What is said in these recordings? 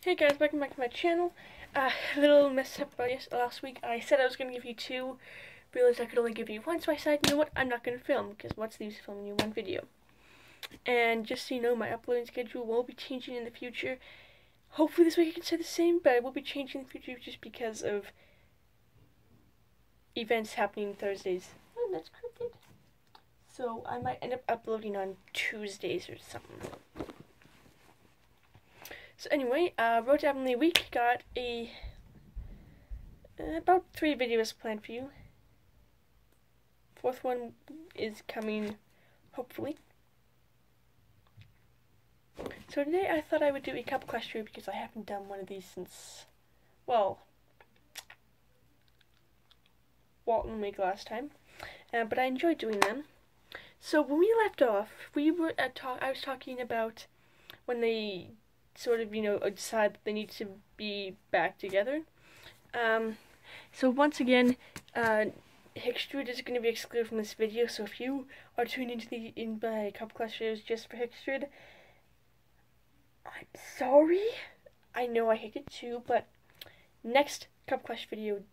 Hey guys, welcome back to my channel. A little mess up last week. I said I was going to give you two, realized I could only give you one, so I said, you know what, I'm not going to film, because what's the use of filming you one video? And just so you know, my uploading schedule will be changing in the future. Hopefully this week I can say the same, but it will be changing in the future just because of events happening Thursdays. Oh, that's crooked. So I might end up uploading on Tuesdays or something. So anyway, Road to Avonlea Week got about 3 videos planned for you. Fourth one is coming, hopefully. So today I thought I would do a cup question because I haven't done one of these since, well, Walton Week last time. But I enjoyed doing them. So when we left off, we were I was talking about when they sort of, decide that they need to be back together. So once again, Hickstrud is going to be excluded from this video, so if you are tuning into my cup clusters just for Hickstrud, I'm sorry. I know I hate it too, but next cup clutch video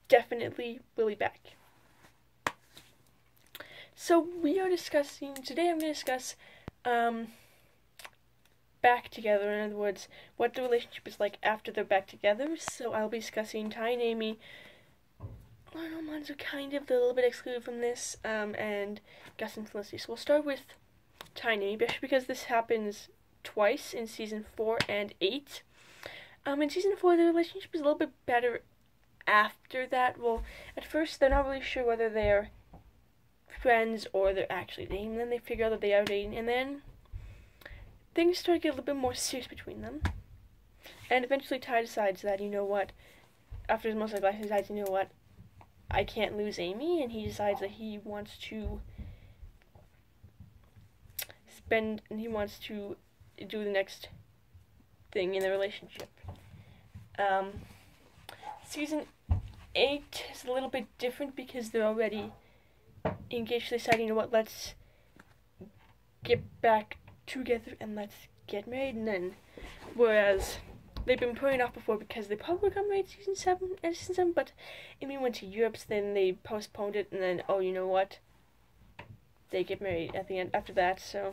definitely will be back. So we are discussing, today I'm going to discuss, back together, in other words, what the relationship is like after they're back together. So I'll be discussing Ty and Amy. Lauren Almanzo kind of a little bit excluded from this, and Gus and Felicity. So we'll start with Ty and Amy, because this happens twice in season 4 and 8. In season 4, the relationship is a little bit better after that. Well, at first they're not really sure whether they're friends or they're actually dating, and then they figure out that they are dating, and then things start to get a little bit more serious between them. And eventually Ty decides that, you know what, after his most likely life, he decides, you know what, I can't lose Amy, and he decides that he wants to do the next thing in the relationship. Season 8 is a little bit different because they're already engaged. They decide, you know what, let's get back together and let's get married. And then, whereas they've been putting off before because they probably got married season 7, but Amy went to Europe, so then they postponed it, and then, oh, you know what, they get married at the end after that. So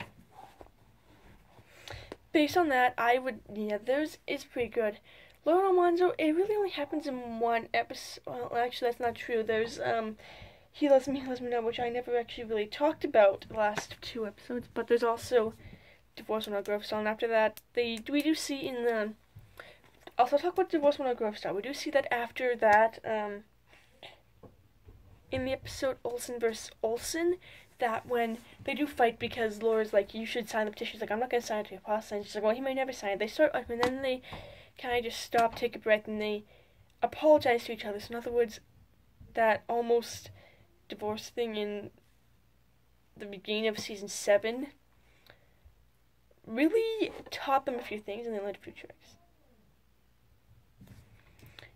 based on that, theirs is pretty good. Lauren Almanzo, it really only happens in one episode. Well, actually, that's not true. There's He Loves Me, He Loves Me Not, which I never actually really talked about the last 2 episodes, but there's also Divorce Without Growth Style, and after that, we do see in the... Also, talk about Divorce Without Growth Style. We do see that after that, in the episode Olsen vs. Olsen, that when they do fight because Laura's like, you should sign the petition, she's like, I'm not going to sign it to your boss, and she's like, well, he may never sign it. They start, and then they kind of just stop, take a breath, and they apologize to each other. So in other words, that almost divorce thing in the beginning of season 7 really taught them a few things, and they learned a few tricks.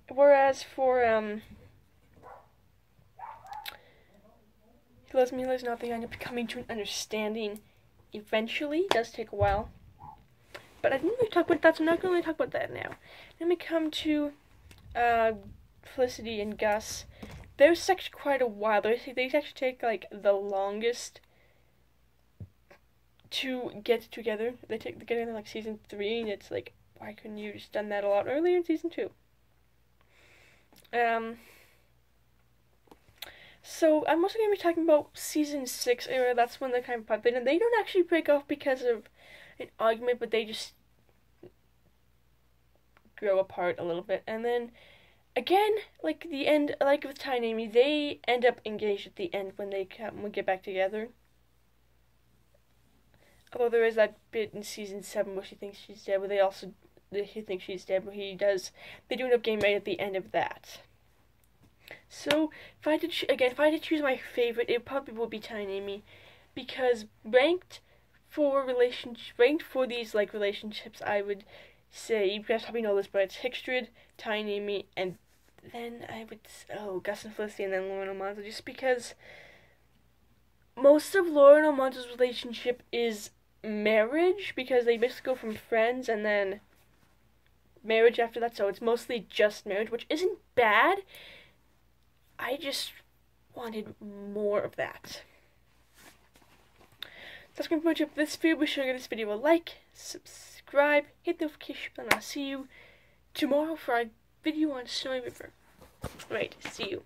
Whereas for He Loves Me, He Loves Not, they end up coming to an understanding eventually. It does take a while, but I didn't really talk about that, so I'm not going to really talk about that now. Then we come to Felicity and Gus. There's actually quite a while. They actually take like the longest to get together. They get together like season 3, and it's like, why couldn't you just done that a lot earlier in season 2? So I'm also going to be talking about season 6 era. That's when they kind of pop in, and they don't actually break off because of an argument, but they just grow apart a little bit. And then again, like the end, like with Ty and Amy, they end up engaged at the end when they get back together. Although there is that bit in season 7 where she thinks she's dead, where he thinks she's dead, where they do end up getting married at the end of that. So if I had to choose my favorite, it probably would be Ty and Amy, because ranked for these like relationships, I would say, you guys probably know this, but it's Hickstrud, Ty and Amy, and then Gus and Felicity, and then Lauren Almanzo, just because most of Lauren Almanzo's relationship is marriage, because they basically go from friends and then marriage after that, so it's mostly just marriage, which isn't bad. I just wanted more of that. That's going to finish up this video. Be sure to give this video a like, subscribe, hit the notification bell, and I'll see you tomorrow for a video on Snowy River. Right, see you.